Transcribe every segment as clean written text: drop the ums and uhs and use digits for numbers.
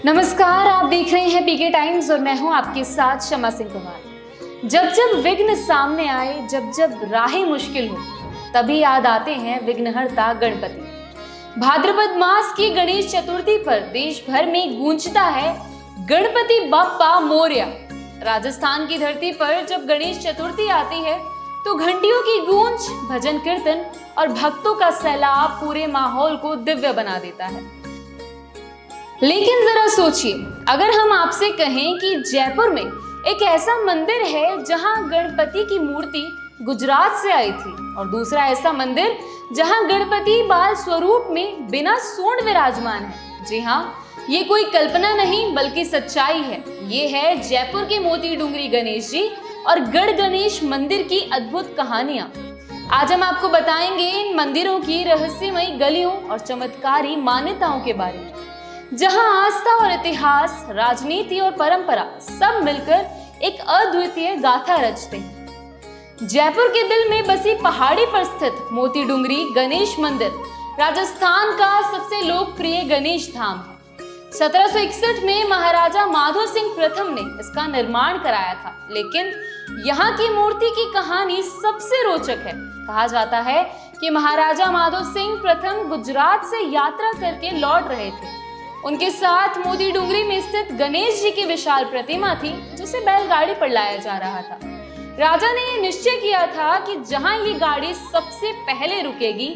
नमस्कार, आप देख रहे हैं पीके टाइम्स और मैं हूं आपके साथ शमा सिंह कुमार। जब जब विघ्न सामने आए, जब जब राहें मुश्किल हो, तभी याद आते हैं विघ्नहर्ता गणपति। भाद्रपद मास की गणेश चतुर्थी पर देश भर में गूंजता है गणपति बप्पा मोरया। राजस्थान की धरती पर जब गणेश चतुर्थी आती है तो घंटियों की गूंज, भजन कीर्तन और भक्तों का सैलाब पूरे माहौल को दिव्य बना देता है। लेकिन जरा सोचिए, अगर हम आपसे कहें कि जयपुर में एक ऐसा मंदिर है जहां गणपति की मूर्ति गुजरात से आई थी और दूसरा ऐसा मंदिर जहां गणपति बाल स्वरूप में बिना सूंड विराजमान है। जी हाँ, ये कोई कल्पना नहीं बल्कि सच्चाई है। ये है जयपुर के मोती डूंगरी गणेश जी और गढ़ गणेश मंदिर की अद्भुत कहानियां। आज हम आपको बताएंगे इन मंदिरों की रहस्यमयी गलियों और चमत्कारी मान्यताओं के बारे में, जहां आस्था और इतिहास, राजनीति और परंपरा सब मिलकर एक अद्वितीय गाथा रचते हैं। जयपुर के दिल में बसी पहाड़ी पर स्थित मोती डूंगरी गणेश मंदिर राजस्थान का सबसे लोकप्रिय गणेश धाम है। 1761 में महाराजा माधो सिंह प्रथम ने इसका निर्माण कराया था, लेकिन यहाँ की मूर्ति की कहानी सबसे रोचक है। कहा जाता है कि महाराजा माधो सिंह प्रथम गुजरात से यात्रा करके लौट रहे थे। उनके साथ मोती डूंगरी में स्थित गणेश जी की विशाल प्रतिमा थी, जिसे बैलगाड़ी पर लाया जा रहा था। राजा ने यह निश्चय किया था कि जहां ये गाड़ी सबसे पहले रुकेगी,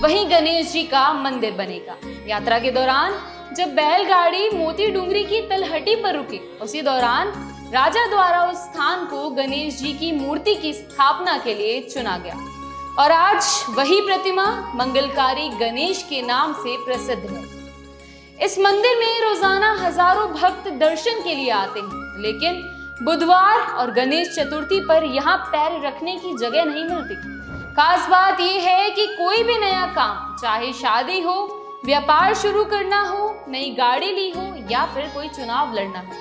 वहीं गणेश जी का मंदिर बनेगा। यात्रा के दौरान जब बैलगाड़ी मोती डूंगरी की तलहटी पर रुकी, उसी दौरान राजा द्वारा उस स्थान को गणेश जी की मूर्ति की स्थापना के लिए चुना गया और आज वही प्रतिमा मंगलकारी गणेश के नाम से प्रसिद्ध है। इस मंदिर में रोजाना हजारों भक्त दर्शन के लिए आते हैं, लेकिन बुधवार और गणेश चतुर्थी पर यहाँ पैर रखने की जगह नहीं मिलती। खास बात यह है कि कोई भी नया काम, चाहे शादी हो, व्यापार शुरू करना हो, नई गाड़ी ली हो या फिर कोई चुनाव लड़ना हो,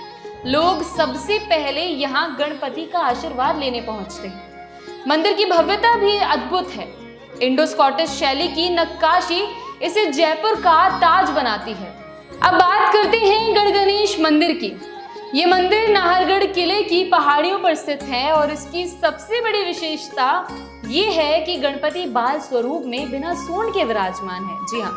लोग सबसे पहले यहाँ गणपति का आशीर्वाद लेने पहुंचते हैं। मंदिर की भव्यता भी अद्भुत है। इंडो स्कॉटिश शैली की नक्काशी इसे जयपुर का ताज बनाती है। अब बात करते हैं गढ़ गणेश मंदिर की। ये मंदिर नाहरगढ़ किले की पहाड़ियों पर स्थित है और इसकी सबसे बड़ी विशेषता ये है कि गणपति बाल स्वरूप में बिना सूंड के विराजमान है। जी हाँ,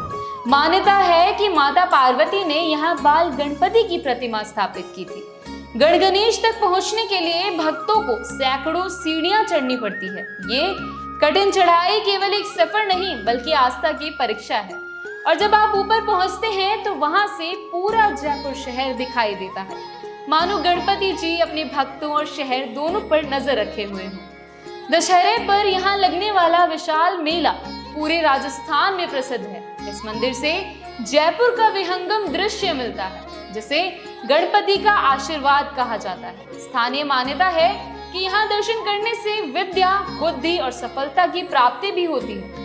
मान्यता है कि माता पार्वती ने यहाँ बाल गणपति की प्रतिमा स्थापित की थी। गढ़ गणेश तक पहुंचने के लिए भक्तों को सैकड़ों सीढ़ियां चढ़नी पड़ती है। ये कठिन चढ़ाई केवल एक सफर नहीं बल्कि आस्था की परीक्षा है और जब आप ऊपर पहुंचते हैं तो वहां से पूरा जयपुर शहर दिखाई देता है, मानो गणपति जी अपने भक्तों और शहर दोनों पर नजर रखे हुए हों। दशहरे पर यहाँ लगने वाला विशाल मेला पूरे राजस्थान में प्रसिद्ध है। इस मंदिर से जयपुर का विहंगम दृश्य मिलता है, जिसे गणपति का आशीर्वाद कहा जाता है। स्थानीय मान्यता है कि यहाँ दर्शन करने से विद्या, बुद्धि और सफलता की प्राप्ति भी होती है।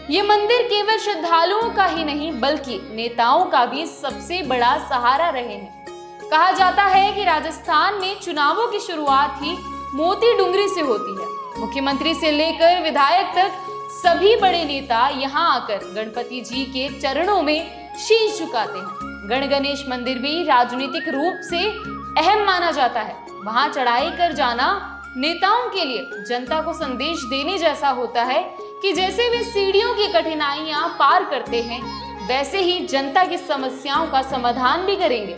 ये मंदिर केवल श्रद्धालुओं का ही नहीं बल्कि नेताओं का भी सबसे बड़ा सहारा रहे हैं। कहा जाता है कि राजस्थान में चुनावों की शुरुआत ही मोती डूंगरी से होती है। मुख्यमंत्री से लेकर विधायक तक सभी बड़े नेता यहाँ आकर गणपति जी के चरणों में शीश झुकाते हैं। गढ़ गणेश मंदिर भी राजनीतिक रूप से अहम माना जाता है। वहां चढ़ाई कर जाना नेताओं के लिए जनता को संदेश देने जैसा होता है कि जैसे वे सीढ़ियों की कठिनाइयां पार करते हैं, वैसे ही जनता की समस्याओं का समाधान भी करेंगे।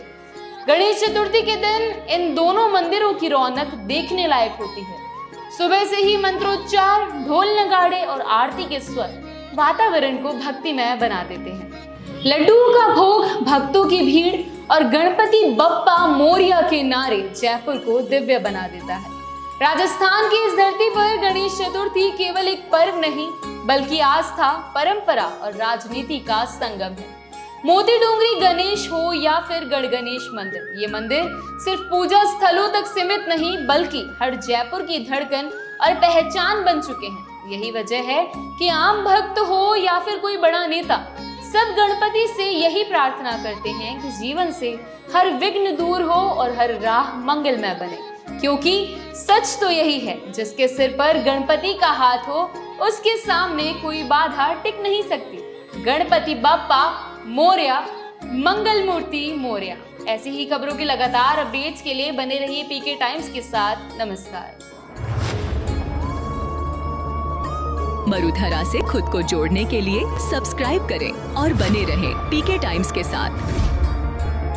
गणेश चतुर्थी के दिन इन दोनों मंदिरों की रौनक देखने लायक होती है। सुबह से ही मंत्रोच्चार, ढोल नगाड़े और आरती के स्वर वातावरण को भक्तिमय बना देते हैं। लड्डुओं का भोग, भक्तों की भीड़ और गणपति बप्पा मोरया के नारे जयपुर को दिव्य बना देता है। राजस्थान की इस धरती पर गणेश चतुर्थी केवल एक पर्व नहीं बल्कि आस्था, परंपरा और राजनीति का संगम है। मोती डूंगरी गणेश हो या फिर गढ़ गणेश मंदिर, ये मंदिर सिर्फ पूजा स्थलों तक सीमित नहीं बल्कि हर जयपुर की धड़कन और पहचान बन चुके हैं। यही वजह है कि आम भक्त हो या फिर कोई बड़ा नेता, सब गणपति से यही प्रार्थना करते हैं कि जीवन से हर विघ्न दूर हो और हर राह मंगलमय बने, क्योंकि सच तो यही है, जिसके सिर पर गणपति का हाथ हो उसके सामने कोई बाधा टिक नहीं सकती। गणपति बप्पा मोरया, मंगल मूर्ति मोरया। ऐसी ही खबरों की लगातार अपडेट्स के लिए बने रहिए पीके टाइम्स के साथ। नमस्कार। मरुधरा से खुद को जोड़ने के लिए सब्सक्राइब करें और बने रहें पीके टाइम्स के साथ।